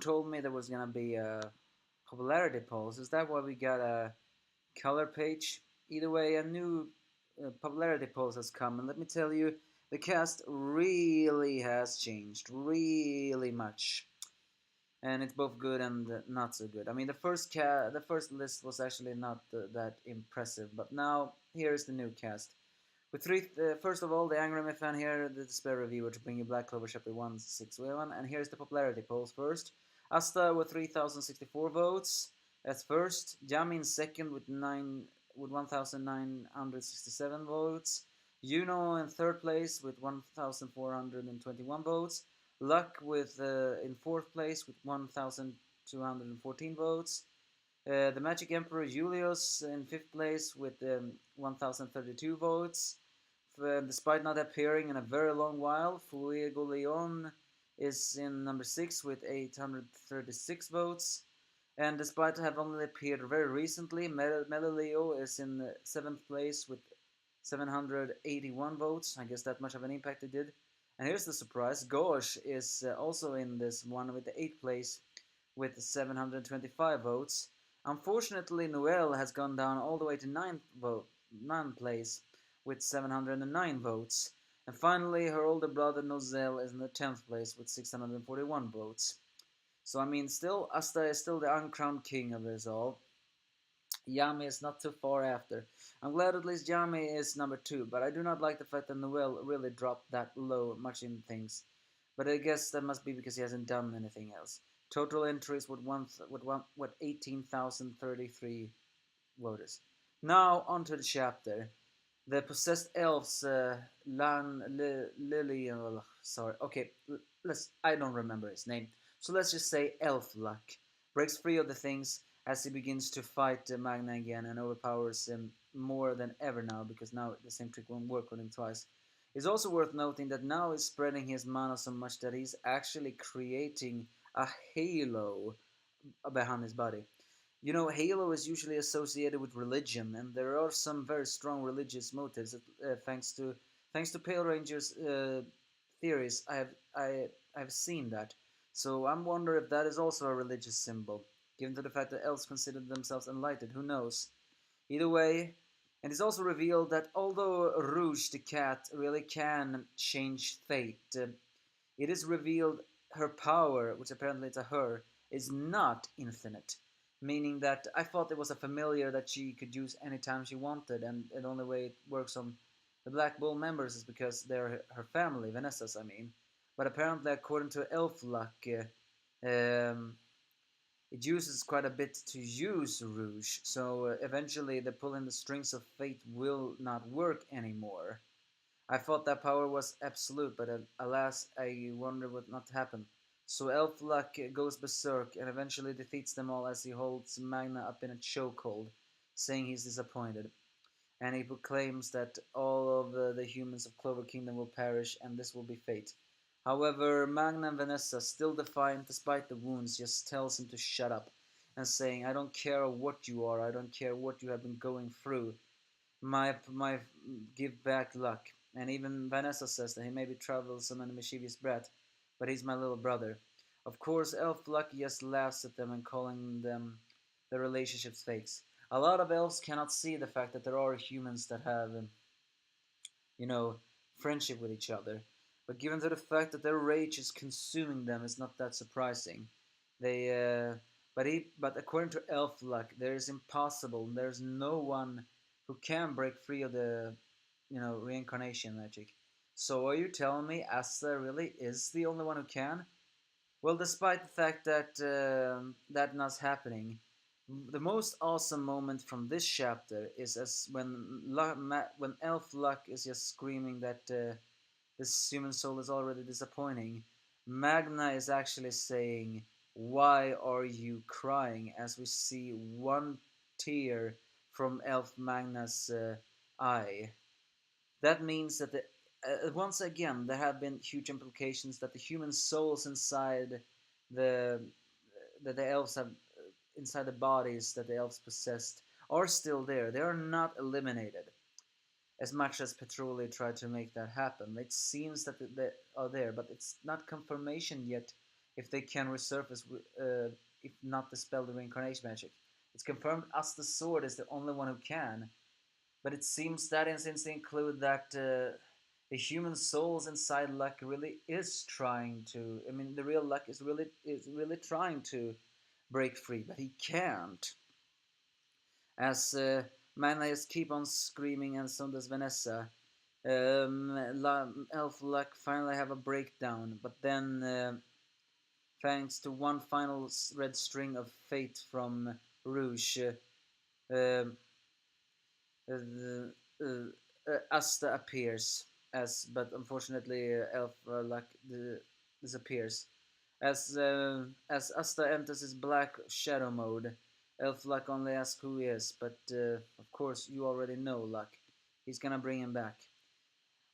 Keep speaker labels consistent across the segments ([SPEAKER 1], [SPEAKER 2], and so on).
[SPEAKER 1] told me there was gonna be a popularity polls. Is that why we got a color page? Either way, a new popularity polls has come, and let me tell you, the cast really has changed, really much, and it's both good and not so good. I mean, the first list was actually not that impressive, but now here is the new cast. With first of all, the Angry Anime fan here, the Despair Reviewer to bring you Black Clover Chapter 161, and here's the popularity polls first. Asta with 3,064 votes, that's first. Yami in second with 1,967 votes. Yuno in third place with 1,421 votes. Luck with in fourth place with 1,214 votes. The Magic Emperor Julius in fifth place with 1,032 votes. Despite not appearing in a very long while, Fuego Leon is in number 6 with 836 votes. And despite have only appeared very recently, Melileo is in 7th place with 781 votes. I guess that much of an impact it did. And here's the surprise, Gauche is also in this one with the 8th place with 725 votes. Unfortunately, Noel has gone down all the way to 9th place with 709 votes. And finally, her older brother Nozel is in the 10th place with 641 votes. So I mean, still, Asta is still the uncrowned king of this all. Yami is not too far after. I'm glad at least Yami is number 2, but I do not like the fact that Noel really dropped that low much in things. But I guess that must be because he hasn't done anything else. Total entries with 18,033 voters. Now onto the chapter. The possessed elves, Lily, sorry, okay, I don't remember his name. So let's just say Elf Luck breaks free of the things as he begins to fight Magna again and overpowers him more than ever now, because now the same trick won't work on him twice. It's also worth noting that now he's spreading his mana so much that he's actually creating a halo behind his body. You know, Halo is usually associated with religion, and there are some very strong religious motives. Thanks to Pale Ranger's theories, I've seen that. So I'm wondering if that is also a religious symbol, given to the fact that elves consider themselves enlightened. Who knows? Either way, and it's also revealed that although Rouge the cat really can change fate, it is revealed her power, which apparently it's a her, is not infinite. Meaning that I thought it was a familiar that she could use anytime she wanted, and the only way it works on the Black Bull members is because they're her family, Vanessa's, I mean. But apparently, according to Elf Luck, it uses quite a bit to use Rouge, so eventually the pulling the strings of fate will not work anymore. I thought that power was absolute, but alas, I wonder what not happened. So Elf Luck goes berserk and eventually defeats them all as he holds Magna up in a chokehold, saying he's disappointed. And he proclaims that all of the humans of Clover Kingdom will perish and this will be fate. However, Magna and Vanessa, still defiant despite the wounds, just tells him to shut up and saying, I don't care what you are, I don't care what you have been going through. My give back luck. And even Vanessa says that he may be troublesome and a mischievous brat, but he's my little brother. Of course, Elf Luck just laughs at them and calling them the relationships fakes. A lot of elves cannot see the fact that there are humans that have, you know, friendship with each other. But given to the fact that their rage is consuming them, it's not that surprising. They, but according to Elf Luck, there is impossible. There's no one who can break free of the, reincarnation magic. So are you telling me Asta really is the only one who can? Well, despite the fact that that not happening, the most awesome moment from this chapter is as when Elf Luck is just screaming that this human soul is already disappointing. Magna is actually saying, "Why are you crying?" As we see one tear from Elf Magna's eye. That means that once again there have been huge implications that the human souls inside the that the elves have inside the bodies that the elves possessed are still there. They are not eliminated. As much as Petroli tried to make that happen, it seems that they are there, but it's not confirmation yet if they can resurface, if not dispel the reincarnation magic. It's confirmed Asta Sword is the only one who can, but it seems that since they include that the human souls inside Luck really is trying to. I mean, the real Luck is really trying to break free, but he can't. As Magna just keep on screaming, and so does Vanessa. Elf Luck finally have a breakdown, but then thanks to one final red string of fate from Rouge, uh, Asta appears but unfortunately Elf Luck disappears as Asta enters his black shadow mode. Elf Luck only asks who he is, but of course you already know Luck. He's gonna bring him back.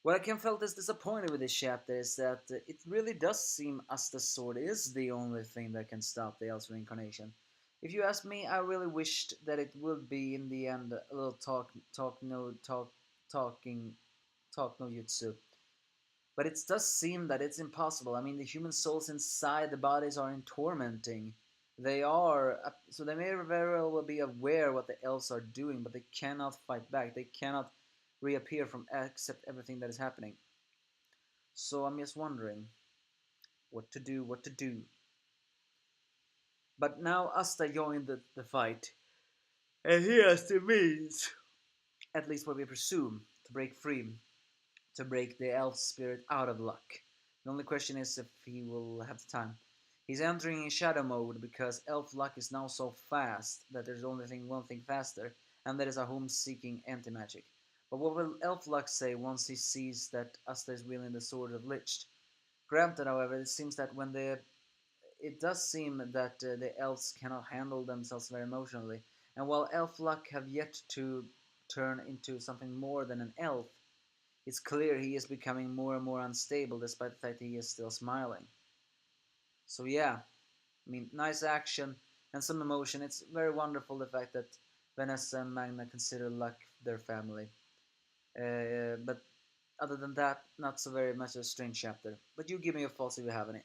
[SPEAKER 1] What I can felt is disappointed with this chapter is that it really does seem Asta's sword is the only thing that can stop the Elf's reincarnation. If you ask me, I really wished that it would be in the end a little talking, talk no jutsu. But it does seem that it's impossible. I mean, the human souls inside the bodies are in tormenting. They are, so they may very well be aware what the elves are doing, but they cannot fight back. They cannot reappear from accept everything that is happening. So I'm just wondering what to do, what to do. But now Asta joined the fight, and he has the means, at least what we presume, to break free, to break the elf spirit out of Luck. The only question is if he will have the time. He's entering in shadow mode because Elf Luck is now so fast that there's only one thing faster, and that is a home-seeking anti-magic. But what will Elf Luck say once he sees that Asta is wielding the Sword of Lich? Granted, however, it seems that it does seem that the elves cannot handle themselves very emotionally, and while Elf Luck have yet to turn into something more than an elf, it's clear he is becoming more and more unstable despite the fact that he is still smiling. So yeah, I mean, nice action and some emotion. It's very wonderful the fact that Vanessa and Magna consider Luck their family. But other than that, not so very much a strange chapter. But you give me your thoughts if you have any.